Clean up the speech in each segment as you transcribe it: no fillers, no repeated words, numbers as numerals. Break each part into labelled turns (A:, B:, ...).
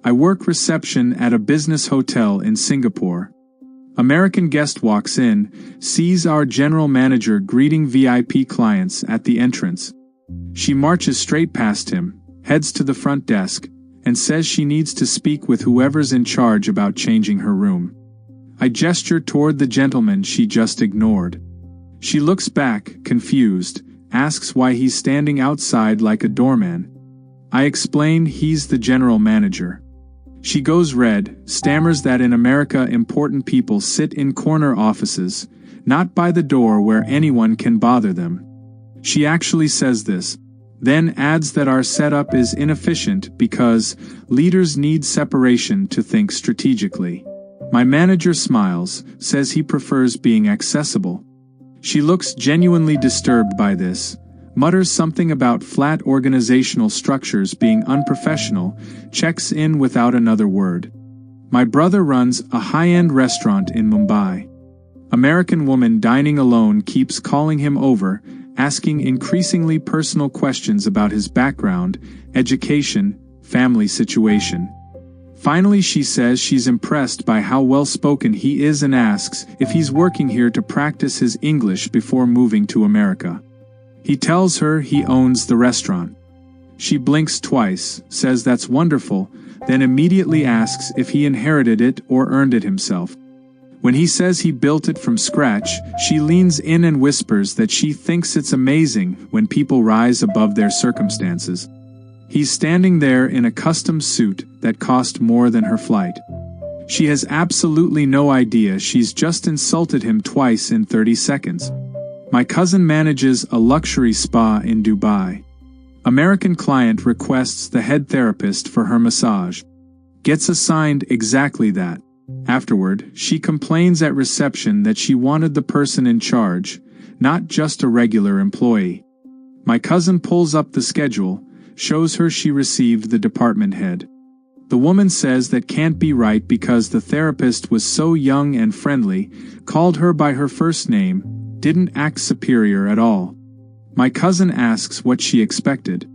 A: I work reception at a business hotel in Singapore. American guest walks in, sees our general manager greeting VIP clients at the entrance. She marches straight past him, heads to the front desk, and says she needs to speak with whoever's in charge about changing her room. I gesture toward the gentleman she just ignored. She looks back, confused, asks why he's standing outside like a doorman. I explain he's the general manager. She goes red, stammers that in America important people sit in corner offices, not by the door where anyone can bother them. She actually says this, then adds that our setup is inefficient because leaders need separation to think strategically. My manager smiles, says he prefers being accessible. She looks genuinely disturbed by this, mutters something about flat organizational structures being unprofessional, checks in without another word. My brother runs a high-end restaurant in Mumbai. American woman dining alone keeps calling him over, asking increasingly personal questions about his background, education, family situation. Finally, she says she's impressed by how well-spoken he is and asks if he's working here to practice his English before moving to America. He tells her he owns the restaurant. She blinks twice, says that's wonderful, then immediately asks if he inherited it or earned it himself. When he says he built it from scratch, she leans in and whispers that she thinks it's amazing when people rise above their circumstances. He's standing there in a custom suit that cost more than her flight. She has absolutely no idea she's just insulted him twice in 30 seconds. My cousin manages a luxury spa in Dubai. American client requests the head therapist for her massage. Gets assigned exactly that. Afterward, she complains at reception that she wanted the person in charge, not just a regular employee. My cousin pulls up the schedule, shows her she received the department head. The woman says that can't be right because the therapist was so young and friendly, called her by her first name, didn't act superior at all. My cousin asks what she expected.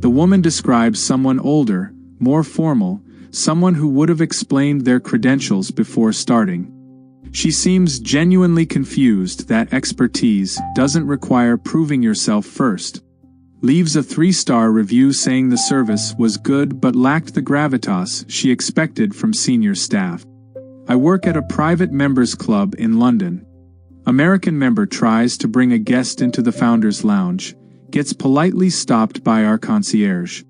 A: The woman describes someone older, more formal, someone who would have explained their credentials before starting. She seems genuinely confused that expertise doesn't require proving yourself first. Leaves a 3-star review saying the service was good but lacked the gravitas she expected from senior staff. I work at a private members club in London. American member tries to bring a guest into the founder's lounge, gets politely stopped by our concierge.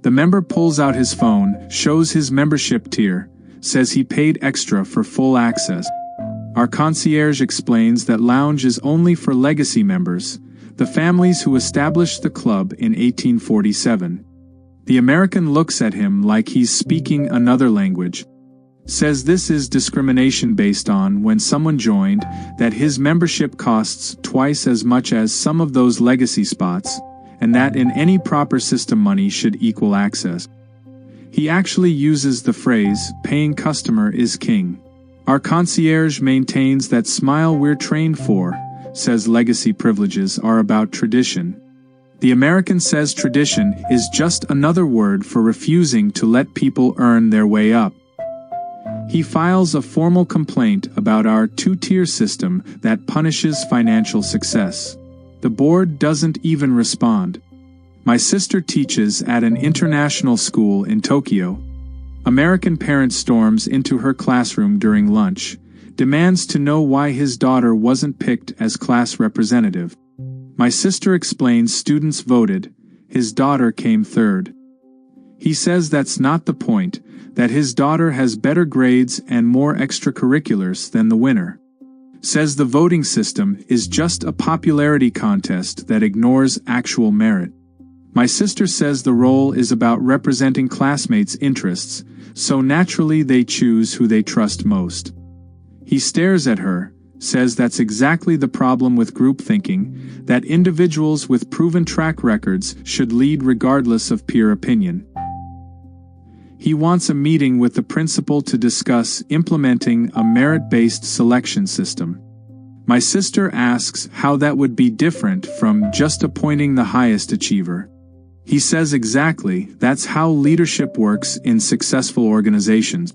A: The member pulls out his phone, shows his membership tier, says he paid extra for full access. Our concierge explains that lounge is only for legacy members, the families who established the club in 1847. The American looks at him like he's speaking another language. Says this is discrimination based on when someone joined, that his membership costs twice as much as some of those legacy spots, and that in any proper system money should equal access. He actually uses the phrase, paying customer is king. Our concierge maintains that smile we're trained for, says legacy privileges are about tradition. The American says tradition is just another word for refusing to let people earn their way up. He files a formal complaint about our 2-tier system that punishes financial success. The board doesn't even respond. My sister teaches at an international school in Tokyo. American parent storms into her classroom during lunch, demands to know why his daughter wasn't picked as class representative. My sister explains students voted, his daughter came third. He says that's not the point, that his daughter has better grades and more extracurriculars than the winner. Says the voting system is just a popularity contest that ignores actual merit. My sister says the role is about representing classmates' interests, so naturally they choose who they trust most. He stares at her, says that's exactly the problem with group thinking, that individuals with proven track records should lead regardless of peer opinion. He wants a meeting with the principal to discuss implementing a merit-based selection system. My sister asks how that would be different from just appointing the highest achiever. He says exactly, that's how leadership works in successful organizations.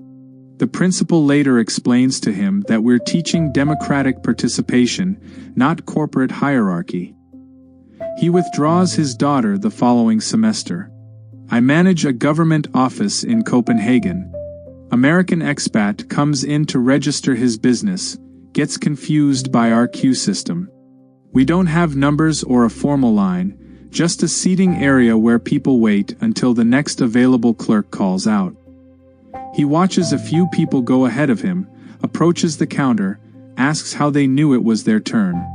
A: The principal later explains to him that we're teaching democratic participation, not corporate hierarchy. He withdraws his daughter the following semester. I manage a government office in Copenhagen. American expat comes in to register his business, gets confused by our queue system. We don't have numbers or a formal line, just a seating area where people wait until the next available clerk calls out. He watches a few people go ahead of him, approaches the counter, asks how they knew it was their turn.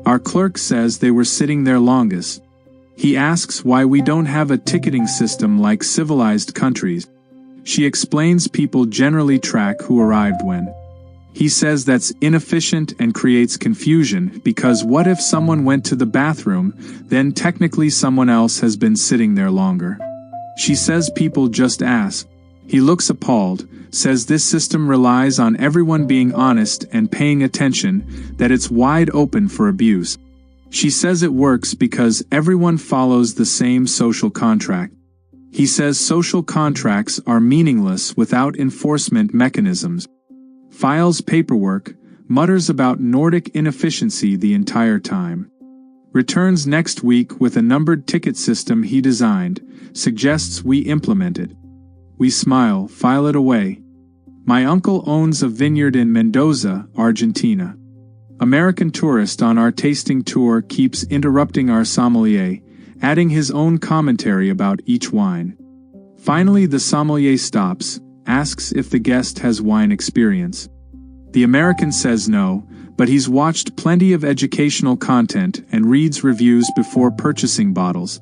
A: Our clerk says they were sitting there longest. He asks why we don't have a ticketing system like civilized countries. She explains people generally track who arrived when. He says that's inefficient and creates confusion because what if someone went to the bathroom, then technically someone else has been sitting there longer. She says people just ask. He looks appalled, says this system relies on everyone being honest and paying attention, that it's wide open for abuse. She says it works because everyone follows the same social contract. He says social contracts are meaningless without enforcement mechanisms. Files paperwork, mutters about Nordic inefficiency the entire time. Returns next week with a numbered ticket system he designed, suggests we implement it. We smile, file it away. My uncle owns a vineyard in Mendoza, Argentina. American tourist on our tasting tour keeps interrupting our sommelier, adding his own commentary about each wine. Finally, the sommelier stops, asks if the guest has wine experience. The American says no, but he's watched plenty of educational content and reads reviews before purchasing bottles.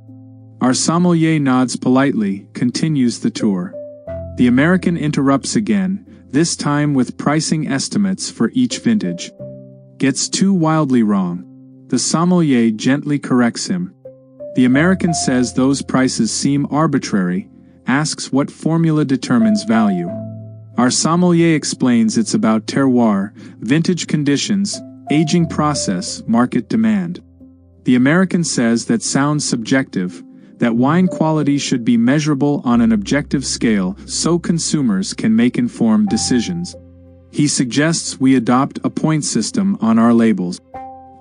A: Our sommelier nods politely, continues the tour. The American interrupts again, this time with pricing estimates for each vintage. Gets too wildly wrong. The sommelier gently corrects him. The American says those prices seem arbitrary, asks what formula determines value. Our sommelier explains it's about terroir, vintage conditions, aging process, market demand. The American says that sounds subjective, that wine quality should be measurable on an objective scale so consumers can make informed decisions. He suggests we adopt a point system on our labels.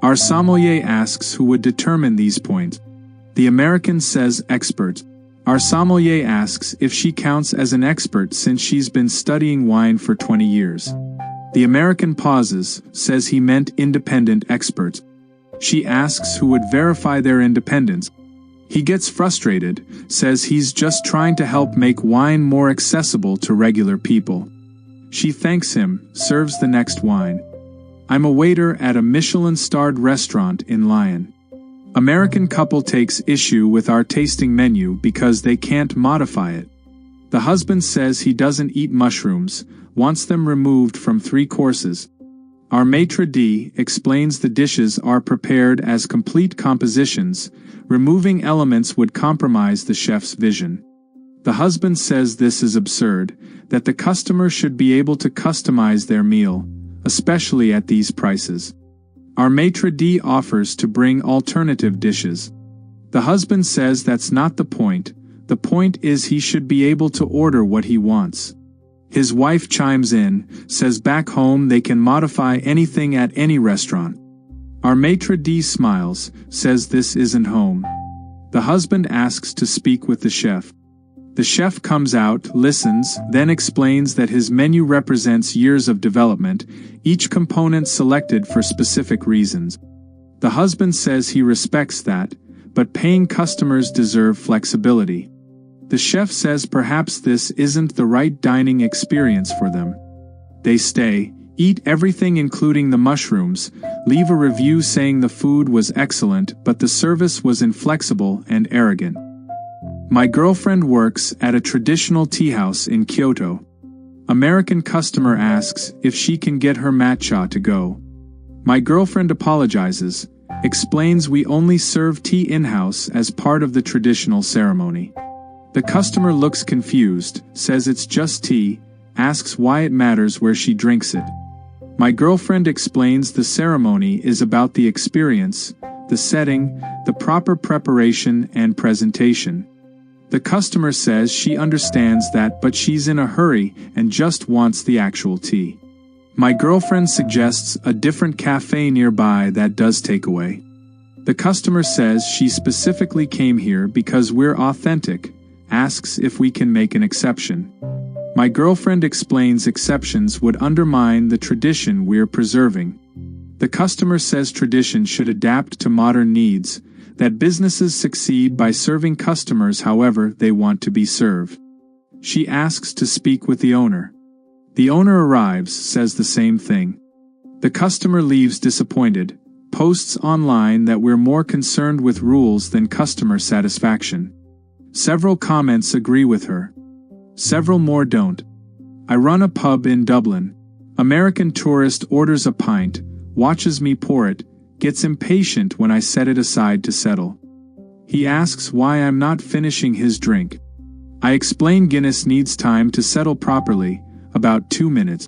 A: Our sommelier asks who would determine these points. The American says expert. Our sommelier asks if she counts as an expert since she's been studying wine for 20 years. The American pauses, says he meant independent experts. She asks who would verify their independence. He gets frustrated, says he's just trying to help make wine more accessible to regular people. She thanks him, serves the next wine. I'm a waiter at a Michelin-starred restaurant in Lyon. American couple takes issue with our tasting menu because they can't modify it. The husband says he doesn't eat mushrooms, wants them removed from 3 courses. Our maitre d' explains the dishes are prepared as complete compositions, removing elements would compromise the chef's vision. The husband says this is absurd, that the customer should be able to customize their meal, especially at these prices. Our maitre d' offers to bring alternative dishes. The husband says that's not the point is he should be able to order what he wants. His wife chimes in, says back home they can modify anything at any restaurant. Our maitre d' smiles, says this isn't home. The husband asks to speak with the chef. The chef comes out, listens, then explains that his menu represents years of development, each component selected for specific reasons. The husband says he respects that, but paying customers deserve flexibility. The chef says perhaps this isn't the right dining experience for them. They stay, eat everything including the mushrooms, leave a review saying the food was excellent but the service was inflexible and arrogant. My girlfriend works at a traditional tea house in Kyoto. American customer asks if she can get her matcha to go. My girlfriend apologizes, explains we only serve tea in-house as part of the traditional ceremony. The customer looks confused, says it's just tea, asks why it matters where she drinks it. My girlfriend explains the ceremony is about the experience, the setting, the proper preparation and presentation. The customer says she understands that, but she's in a hurry and just wants the actual tea. My girlfriend suggests a different cafe nearby that does takeaway. The customer says she specifically came here because we're authentic, asks if we can make an exception. My girlfriend explains exceptions would undermine the tradition we're preserving. The customer says tradition should adapt to modern needs, that businesses succeed by serving customers however they want to be served. She asks to speak with the owner. The owner arrives, says the same thing. The customer leaves disappointed, posts online that we're more concerned with rules than customer satisfaction. Several comments agree with her. Several more don't. I run a pub in Dublin. American tourist orders a pint, watches me pour it, gets impatient when I set it aside to settle. He asks why I'm not finishing his drink. I explain Guinness needs time to settle properly, about 2 minutes.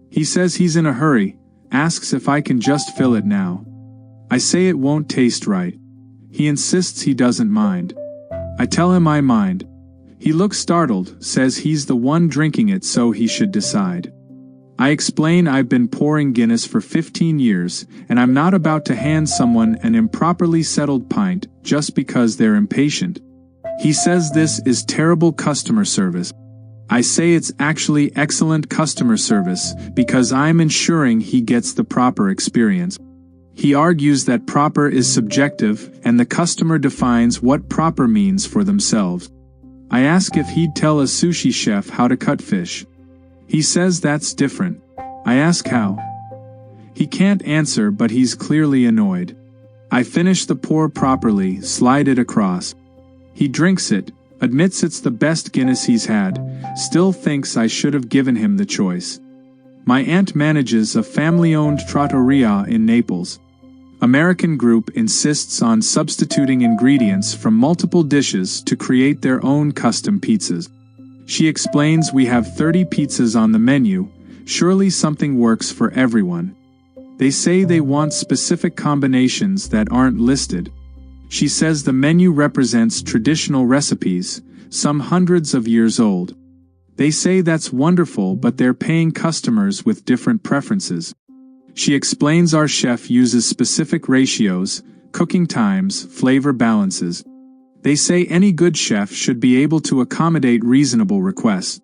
A: He says he's in a hurry, asks if I can just fill it now. I say it won't taste right. He insists he doesn't mind. I tell him I mind. He looks startled, says he's the one drinking it so he should decide. I explain I've been pouring Guinness for 15 years, and I'm not about to hand someone an improperly settled pint just because they're impatient. He says this is terrible customer service. I say it's actually excellent customer service because I'm ensuring he gets the proper experience. He argues that proper is subjective and the customer defines what proper means for themselves. I ask if he'd tell a sushi chef how to cut fish. He says that's different. I ask how. He can't answer, but he's clearly annoyed. I finish the pour properly, slide it across. He drinks it, admits it's the best Guinness he's had, still thinks I should have given him the choice. My aunt manages a family-owned trattoria in Naples. American group insists on substituting ingredients from multiple dishes to create their own custom pizzas. She explains we have 30 pizzas on the menu, surely something works for everyone. They say they want specific combinations that aren't listed. She says the menu represents traditional recipes, some hundreds of years old. They say that's wonderful, but they're paying customers with different preferences. She explains our chef uses specific ratios, cooking times, flavor balances. They say any good chef should be able to accommodate reasonable requests.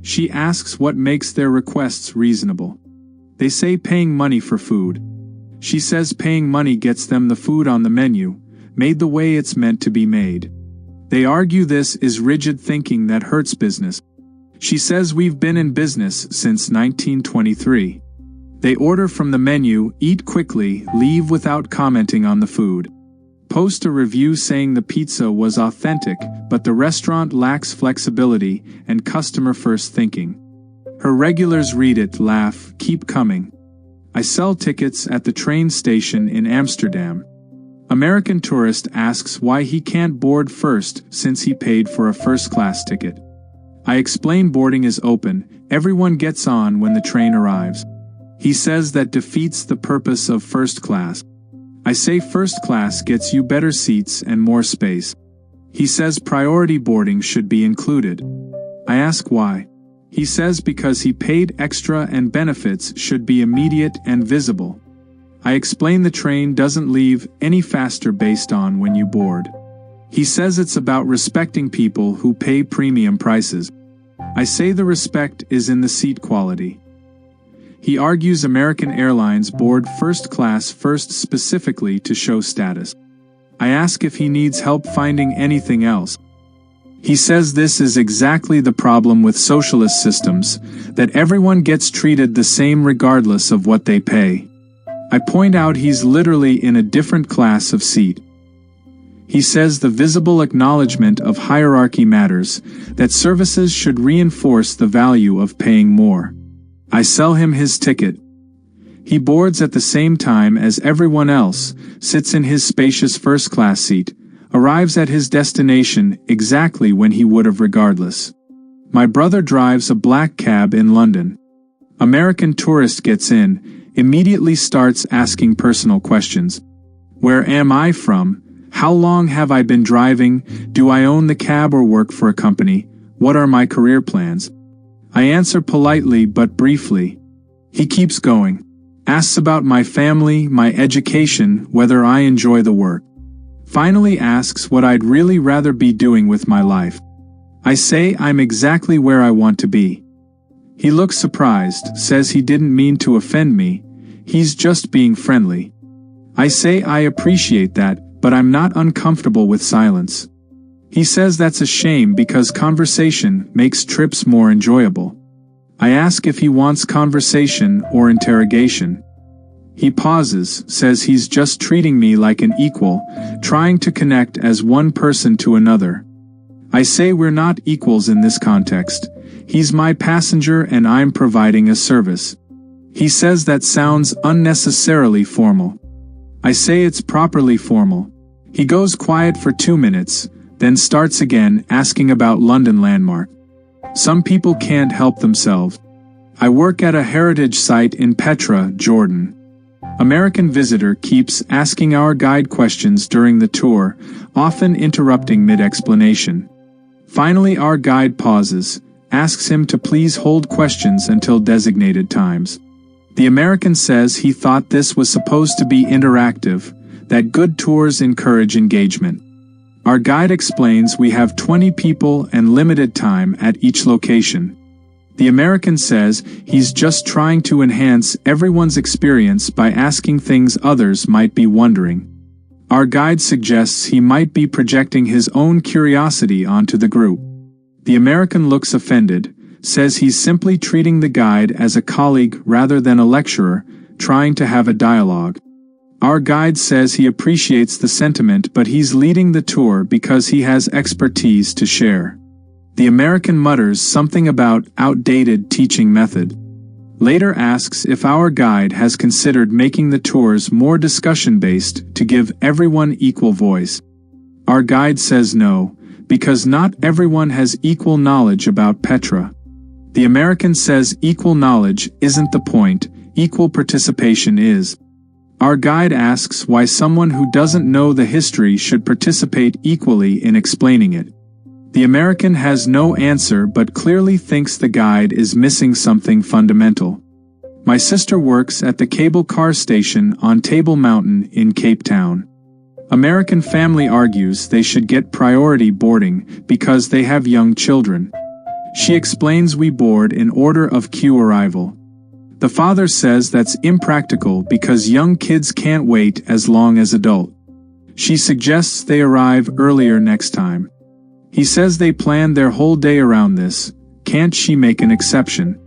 A: She asks what makes their requests reasonable. They say paying money for food. She says paying money gets them the food on the menu, made the way it's meant to be made. They argue this is rigid thinking that hurts business. She says we've been in business since 1923. They order from the menu, eat quickly, leave without commenting on the food. Post a review saying the pizza was authentic, but the restaurant lacks flexibility and customer-first thinking. Her regulars read it, laugh, keep coming. I sell tickets at the train station in Amsterdam. American tourist asks why he can't board first since he paid for a first-class ticket. I explain boarding is open, everyone gets on when the train arrives. He says that defeats the purpose of first class. I say first class gets you better seats and more space. He says priority boarding should be included. I ask why. He says because he paid extra and benefits should be immediate and visible. I explain the train doesn't leave any faster based on when you board. He says it's about respecting people who pay premium prices. I say the respect is in the seat quality. He argues American Airlines board first class first specifically to show status. I ask if he needs help finding anything else. He says this is exactly the problem with socialist systems, that everyone gets treated the same regardless of what they pay. I point out he's literally in a different class of seat. He says the visible acknowledgement of hierarchy matters, that services should reinforce the value of paying more. I sell him his ticket. He boards at the same time as everyone else, sits in his spacious first-class seat, arrives at his destination exactly when he would have regardless. My brother drives a black cab in London. American tourist gets in, immediately starts asking personal questions. Where am I from? How long have I been driving? Do I own the cab or work for a company? What are my career plans? I answer politely but briefly. He keeps going. Asks about my family, my education, whether I enjoy the work. Finally asks what I'd really rather be doing with my life. I say I'm exactly where I want to be. He looks surprised, says he didn't mean to offend me, he's just being friendly. I say I appreciate that, but I'm not uncomfortable with silence. He says that's a shame because conversation makes trips more enjoyable. I ask if he wants conversation or interrogation. He pauses, says he's just treating me like an equal, trying to connect as one person to another. I say we're not equals in this context. He's my passenger and I'm providing a service. He says that sounds unnecessarily formal. I say it's properly formal. He goes quiet for 2 minutes, then starts again asking about London landmark. Some people can't help themselves. I work at a heritage site in Petra, Jordan. American visitor keeps asking our guide questions during the tour, often interrupting mid-explanation. Finally our guide pauses, asks him to please hold questions until designated times. The American says he thought this was supposed to be interactive, that good tours encourage engagement. Our guide explains we have 20 people and limited time at each location. The American says he's just trying to enhance everyone's experience by asking things others might be wondering. Our guide suggests he might be projecting his own curiosity onto the group. The American looks offended, says he's simply treating the guide as a colleague rather than a lecturer, trying to have a dialogue. Our guide says he appreciates the sentiment but he's leading the tour because he has expertise to share. The American mutters something about outdated teaching method. Later asks if our guide has considered making the tours more discussion-based to give everyone equal voice. Our guide says no, because not everyone has equal knowledge about Petra. The American says equal knowledge isn't the point, equal participation is. Our guide asks why someone who doesn't know the history should participate equally in explaining it. The American has no answer but clearly thinks the guide is missing something fundamental. My sister works at the cable car station on Table Mountain in Cape Town. American family argues they should get priority boarding because they have young children. She explains we board in order of queue arrival. The father says that's impractical because young kids can't wait as long as adult. She suggests they arrive earlier next time. He says they planned their whole day around this. Can't she make an exception?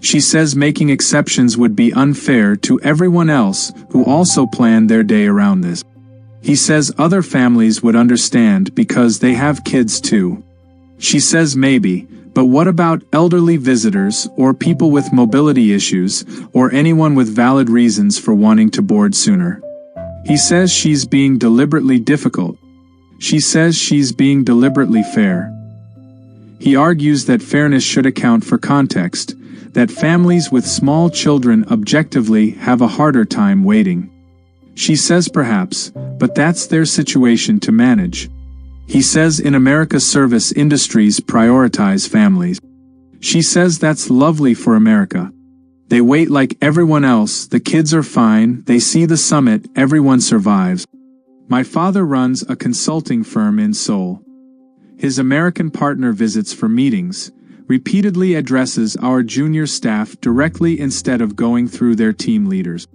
A: She says making exceptions would be unfair to everyone else who also planned their day around this. He says other families would understand because they have kids too. She says maybe, but what about elderly visitors or people with mobility issues or anyone with valid reasons for wanting to board sooner? He says she's being deliberately difficult. She says she's being deliberately fair. He argues that fairness should account for context, that families with small children objectively have a harder time waiting. She says perhaps, but that's their situation to manage. He says in America service industries prioritize families. She says that's lovely for America. They wait like everyone else, the kids are fine, they see the summit, everyone survives. My father runs a consulting firm in Seoul. His American partner visits for meetings, repeatedly addresses our junior staff directly instead of going through their team leaders.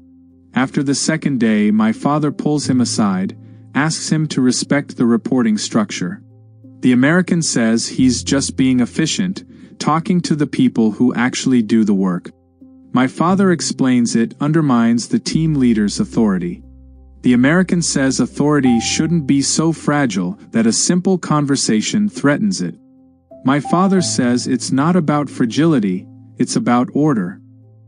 A: After the second day, my father pulls him aside, asks him to respect the reporting structure. The American says he's just being efficient, talking to the people who actually do the work. My father explains it undermines the team leader's authority. The American says authority shouldn't be so fragile that a simple conversation threatens it. My father says it's not about fragility, it's about order.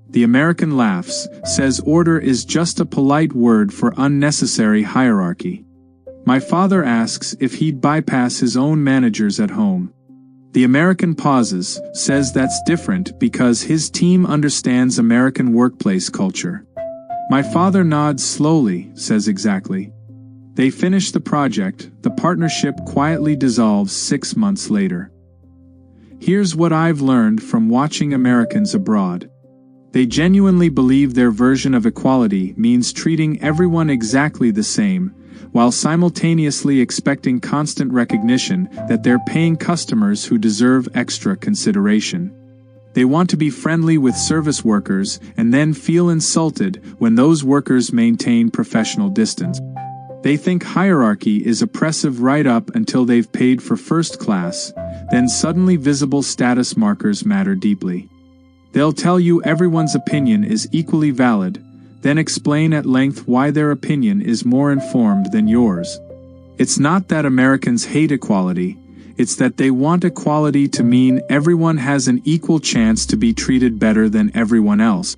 A: The American laughs, says order is just a polite word for unnecessary hierarchy. My father asks if he'd bypass his own managers at home. The American pauses, says that's different because his team understands American workplace culture. My father nods slowly, says exactly. They finish the project, the partnership quietly dissolves 6 months later. Here's what I've learned from watching Americans abroad. They genuinely believe their version of equality means treating everyone exactly the same, while simultaneously expecting constant recognition that they're paying customers who deserve extra consideration. They want to be friendly with service workers and then feel insulted when those workers maintain professional distance. They think hierarchy is oppressive right up until they've paid for first class, then suddenly visible status markers matter deeply. They'll tell you everyone's opinion is equally valid, then explain at length why their opinion is more informed than yours. It's not that Americans hate equality, it's that they want equality to mean everyone has an equal chance to be treated better than everyone else.